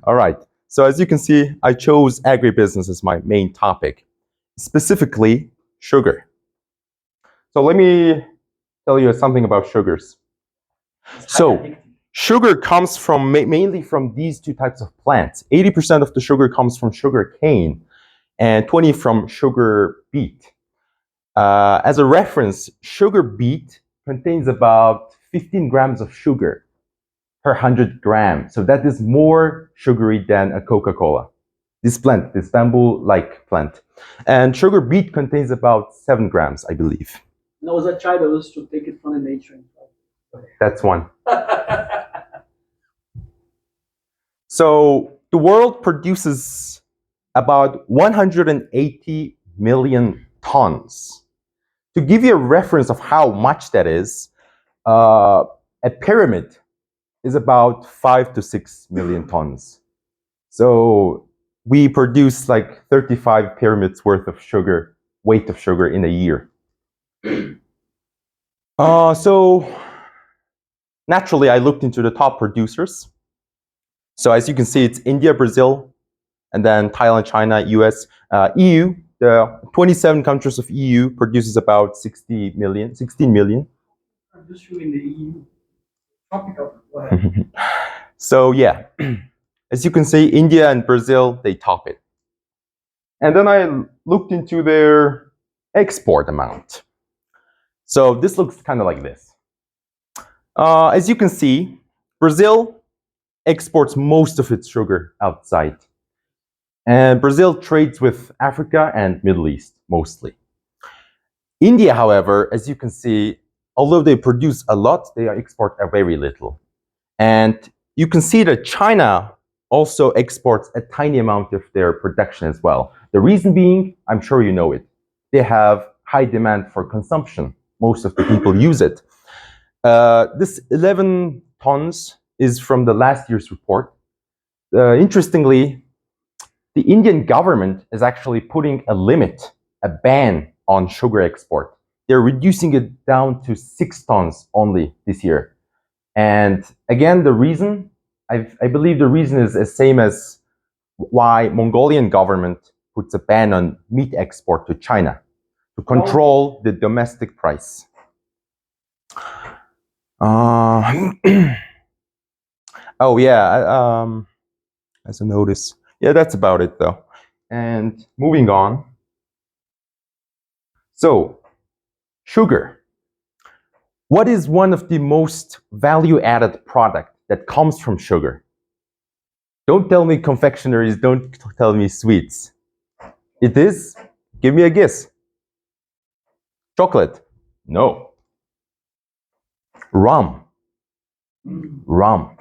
All right. So as you can see, I chose agribusiness as my main topic, specifically sugar. So let me tell you something about sugars. So sugar comes from mainly from these two types of plants. 80% of the sugar comes from sugar cane and 20 from sugar beet. As a reference, sugar beet contains about 15 grams of sugar per 100 grams. So that is more sugary than a Coca-Cola. This plant, this bamboo-like plant. And sugar beet contains about 7 grams, I believe. When I was a child, I used to take it from the nature. That's one. So the world produces about 180 million tons. To give you a reference of how much that is, a pyramid is about 5 to 6 million tons. So we produce like 35 pyramids worth of sugar, weight of sugar in a year. So naturally, I looked into the top producers. So as you can see, it's India, Brazil, and then Thailand, China, US, EU. The 27 countries of EU produces about 16 million. Just in the EU. Tropical. Go ahead. So yeah, as you can see, India and Brazil, they top it. And then I looked into their export amount. So this looks kind of like this. As you can see, Brazil exports most of its sugar outside. And Brazil trades with Africa and Middle East mostly. India, however, as you can see, although they produce a lot, they export a very little. And you can see that China also exports a tiny amount of their production as well. The reason being, I'm sure you know it, they have high demand for consumption. Most of the people use it. This 11 tons is from the last year's report. Interestingly, the Indian government is actually putting a limit, a ban on sugar export. They're reducing it down to 6 tons only this year. And again, the reason, I believe the reason is the same as why Mongolian government puts a ban on meat export to China, to control the domestic price. Oh yeah, as a notice. Yeah, that's about it though. And moving on. So, sugar. What is one of the most value-added product that comes from sugar? Don't tell me confectionaries, don't tell me sweets. It is? Give me a guess. Chocolate? No. Rum. Rum.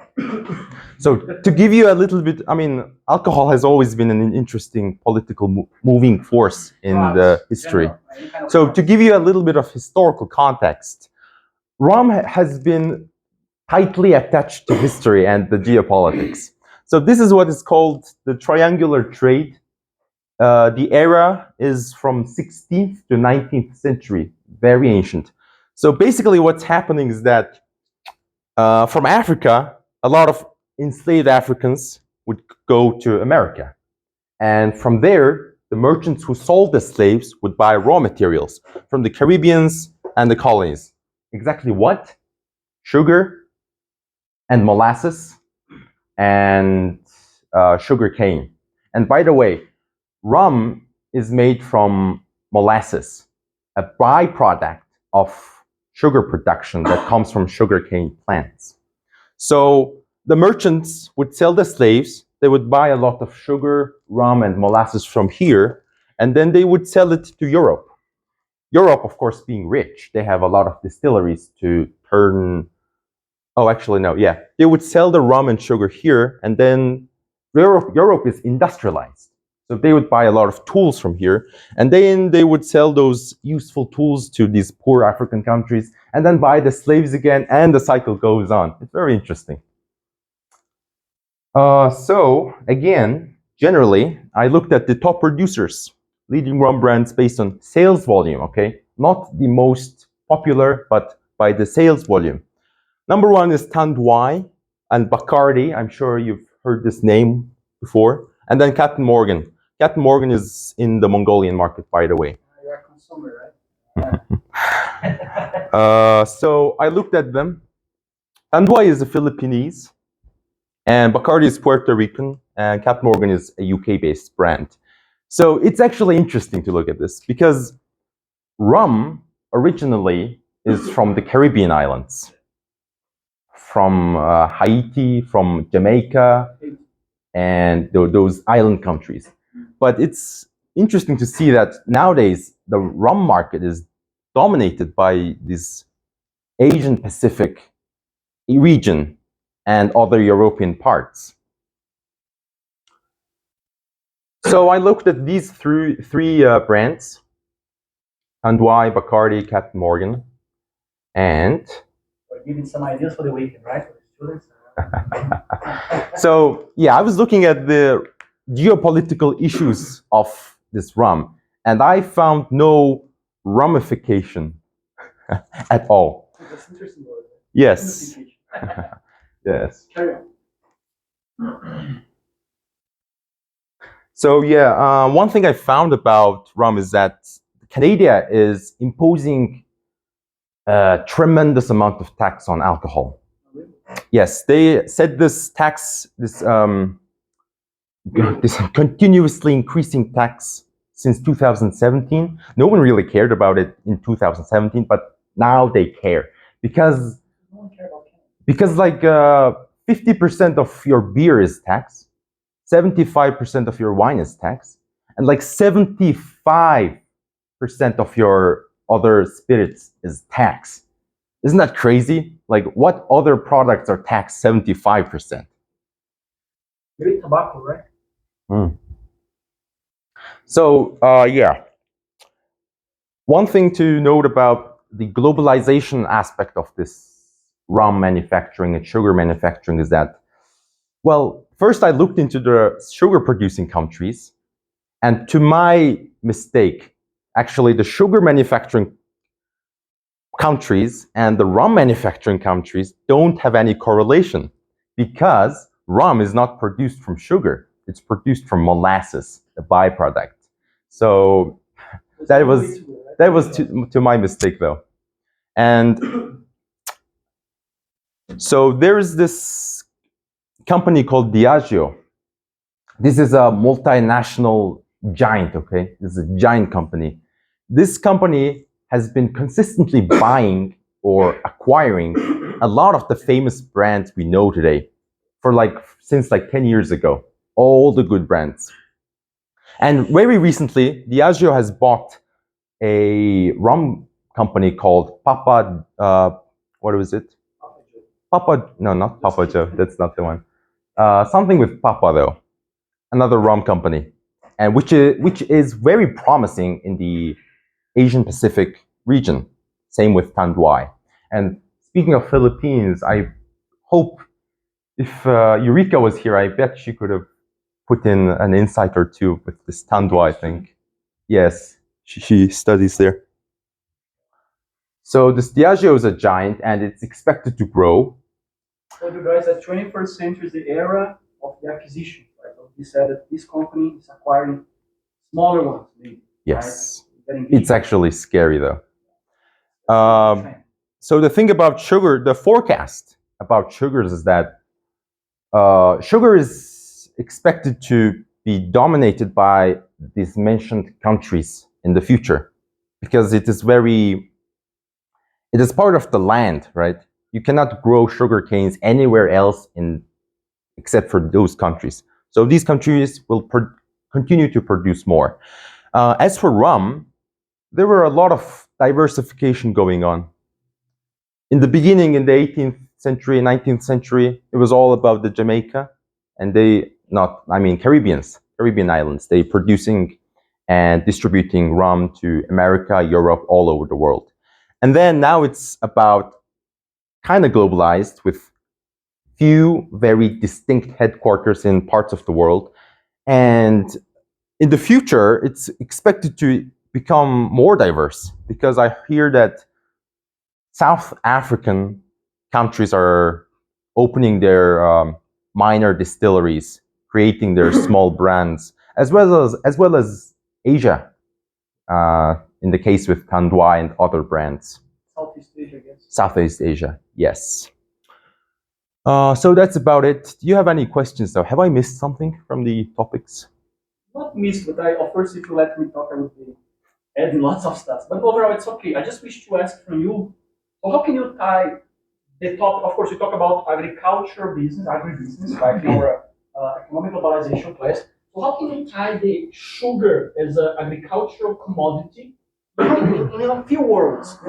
So to give you a little bit, I mean, alcohol has always been an interesting political moving force in the history. So to give you a little bit of historical context, rum has been tightly attached to history and the geopolitics. So this is what is called the triangular trade. The era is from 16th to 19th century, very ancient. So basically what's happening is that from Africa, a lot of enslaved Africans would go to America. And from there, the merchants who sold the slaves would buy raw materials from the Caribbeans and the colonies. Exactly what? Sugar and molasses and sugar cane. And by the way, rum is made from molasses, a byproduct of sugar production that comes from sugarcane plants. So the merchants would sell the slaves, they would buy a lot of sugar, rum, and molasses from here, and then they would sell it to Europe. Europe, of course, being rich, they have a lot of distilleries to turn. Oh, actually, no, yeah. They would sell the rum and sugar here, and then Europe is industrialized. So they would buy a lot of tools from here, and then they would sell those useful tools to these poor African countries, and then buy the slaves again, and the cycle goes on. It's very interesting. So, again, generally, I looked at the top producers, leading rum brands based on sales volume, okay? Not the most popular, but by the sales volume. Number one is Tanduai and Bacardi. I'm sure you've heard this name before, and then Captain Morgan. Captain Morgan is in the Mongolian market, by the way. You're a consumer, right? So I looked at them. Tanduay is a Philippines, and Bacardi is Puerto Rican, and Captain Morgan is a UK-based brand. So it's actually interesting to look at this because rum originally is from the Caribbean islands, from Haiti, from Jamaica, and those island countries. But it's interesting to see that nowadays the rum market is dominated by this Asian Pacific region and other European parts. So I looked at these three brands, Tanduay, Bacardi, Captain Morgan, and We're giving some ideas for the weekend, right? For the students. so yeah, I was looking at the geopolitical issues of this rum, and I found no rumification at all. That's interesting. Yes. Yes. Carry on. So yeah, one thing I found about rum is that Canada is imposing a tremendous amount of tax on alcohol. Yes, they said this tax, this continuously increasing tax since 2017. No one really cared about it in 2017, but now they care because like 50% of your beer is taxed, 75% of your wine is taxed, and like 75% of your other spirits is taxed. Isn't that crazy? Like, what other products are taxed 75%? Maybe tobacco, right? So, yeah. One thing to note about the globalization aspect of this rum manufacturing and sugar manufacturing is that, well, first I looked into the sugar producing countries, and to my mistake, actually, the sugar manufacturing countries and the rum manufacturing countries don't have any correlation because rum is not produced from sugar. It's produced from molasses, a byproduct. So that was to my mistake though. And so there's this company called Diageo. This is a multinational giant, okay? This is a giant company. This company has been consistently buying or acquiring a lot of the famous brands we know today for since 10 years ago, all the good brands. And very recently, Diageo has bought a rum company called Papa, what was it? Papa, no, not Papa Joe, that's not the one. Something with Papa though, another rum company, and which is very promising in the Asian Pacific region. Same with Tanduay. And speaking of Philippines, I hope if Eureka was here, I bet she could have put in an insight or two with this Tanduay thing. Yes, she studies there. So this Diageo is a giant, and it's expected to grow. So you guys, the 21st century is the era of the acquisition, right? You said that this company is acquiring smaller ones, maybe. Yes, right? It's actually scary though. So the thing about sugar, the forecast about sugars is that sugar is expected to be dominated by these mentioned countries in the future because it is part of the land, right? You cannot grow sugar canes anywhere else except for those countries. So these countries will continue to produce more. As for rum, there were a lot of diversification going on. In the beginning, in the 18th century, 19th century, it was all about the Jamaica, and Caribbean islands. They producing and distributing rum to America, Europe, all over the world. And then now it's about kind of globalized with few very distinct headquarters in parts of the world. And in the future, it's expected to become more diverse because I hear that South African countries are opening their minor distilleries, creating their small brands, as well as Asia, in the case with Tandwa and other brands. Southeast Asia, I guess. Southeast Asia, yes. So that's about it. Do you have any questions though? Have I missed something from the topics? Not missed, but of course, if you let me talk, I would be adding lots of stuff. But overall, it's okay. I just wish to ask from you, so how can you tie the topic? Of course, we talk about agriculture business, agribusiness, right, in our economic globalization class. So how can you tie the sugar as an agricultural commodity in a few words, to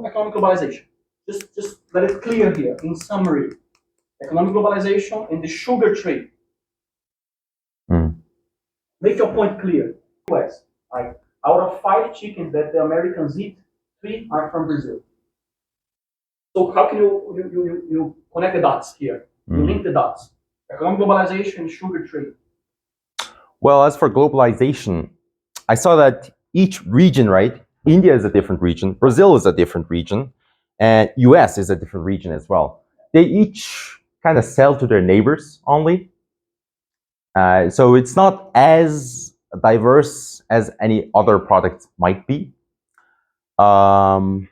economic globalization? Just let it clear here. In summary, economic globalization and the sugar trade. Make your point clear. US, like out of 5 chickens that the Americans eat, 3 are from Brazil. So how can you connect the dots here? You link the dots. Economic globalization and sugar trade. Well, as for globalization, I saw that each region, right? India is a different region, Brazil is a different region, and US is a different region as well. They each kind of sell to their neighbors only. So it's not as diverse as any other product might be. Well,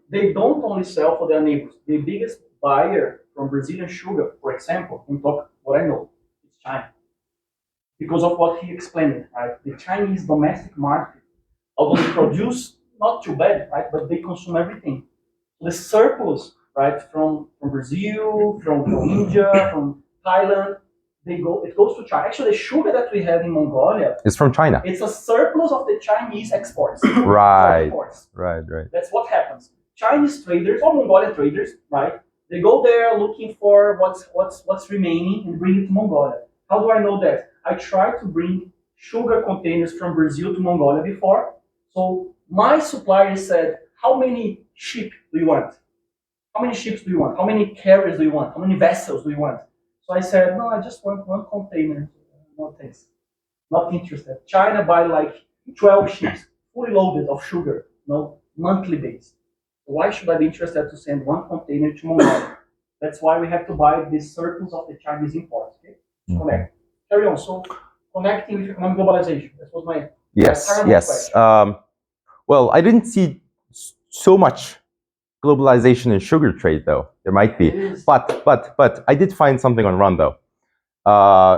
they don't only sell for their neighbors. The biggest buyer from Brazilian sugar, for example, in talk what I know, is China. Because of what he explained, right? The Chinese domestic market, although they produce not too bad, right? But they consume everything. The surplus, right, from Brazil, from India, from Thailand, it goes to China. Actually, the sugar that we have in Mongolia is from China. It's a surplus of the Chinese exports. Right. Imports. Right. That's what happens. Chinese traders or Mongolian traders, right? They go there looking for what's remaining and bring it to Mongolia. How do I know that? I tried to bring sugar containers from Brazil to Mongolia before. So my supplier said, how many sheep do you want? How many ships do you want? How many carriers do you want? How many vessels do you want? So I said, no, I just want 1 container. No thanks. Not interested. China buy like 12 ships fully loaded of sugar, monthly base. Why should I be interested to send 1 container to Mongolia? That's why we have to buy the surplus of the Chinese imports. Okay, connect. Carry on. So connecting with economic globalization. That was my yes. Well, I didn't see so much globalization in sugar trade, though. There might be, but I did find something on Run though.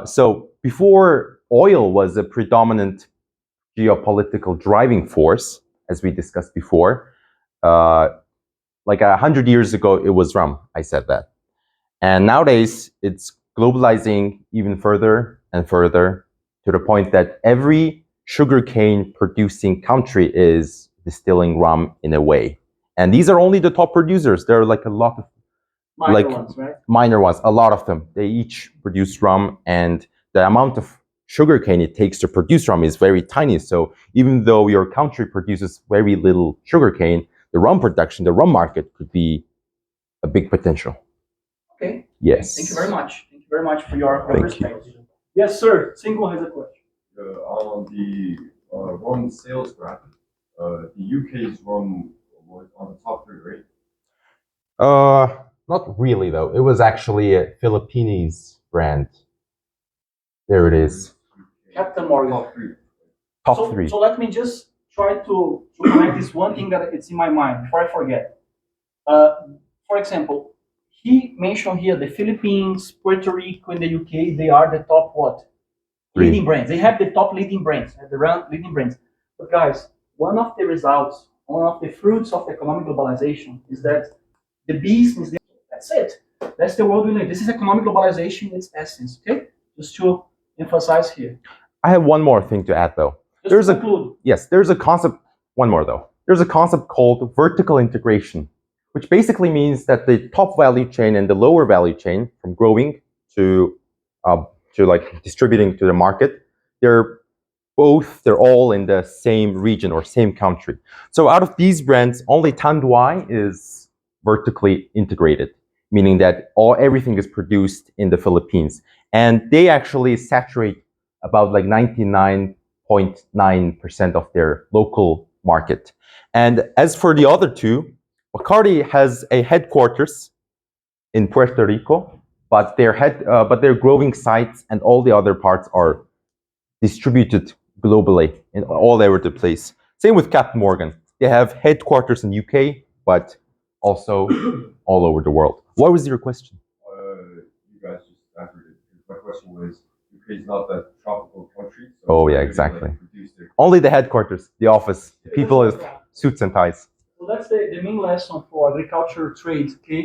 So before oil was a predominant geopolitical driving force, as we discussed before, like 100 years ago, it was rum. I said that, and nowadays it's globalizing even further and further to the point that every sugarcane producing country is distilling rum in a way. And these are only the top producers. There are like a lot of minor ones, a lot of them. They each produce rum, and the amount of sugarcane it takes to produce rum is very tiny. So even though your country produces very little sugarcane, the rum production, the rum market could be a big potential. Okay. Yes. Thank you very much. Thank you very much for your perspective. Yes, sir. Single has a question. On the rum sales graph, the UK's rum was on the top 3, right? Not really though. It was actually a Philippines brand. There it is. Captain Morgan. Top 3. So let me just try to connect this one thing that it's in my mind before I forget. For example, he mentioned here the Philippines, Puerto Rico, and the UK. They are the top what? Leading brands. They have the top leading brands, leading brands. But guys, one of the results, one of the fruits of economic globalization is that the business. That's it. That's the world we live. This is economic globalization in its essence. Okay, just to emphasize here. I have one more thing to add though. There's a concept. One more though. There's a concept called vertical integration, which basically means that the top value chain and the lower value chain, from growing to like distributing to the market, they're all in the same region or same country. So out of these brands, only Tandwa is vertically integrated, meaning that everything is produced in the Philippines, and they actually saturate about like 99.9% of their local market. And as for the other two, Bacardi has a headquarters in Puerto Rico, but their growing sites and all the other parts are distributed globally in all over the place. Same with Captain Morgan. They have headquarters in UK, but also all over the world. What was your question? You guys just answered it. My question was, UK is not that tropical country. So Oh yeah, where do they, exactly. like, produce their Only the headquarters, the office, the people with suits and ties. So that's the main lesson for agriculture trade, okay?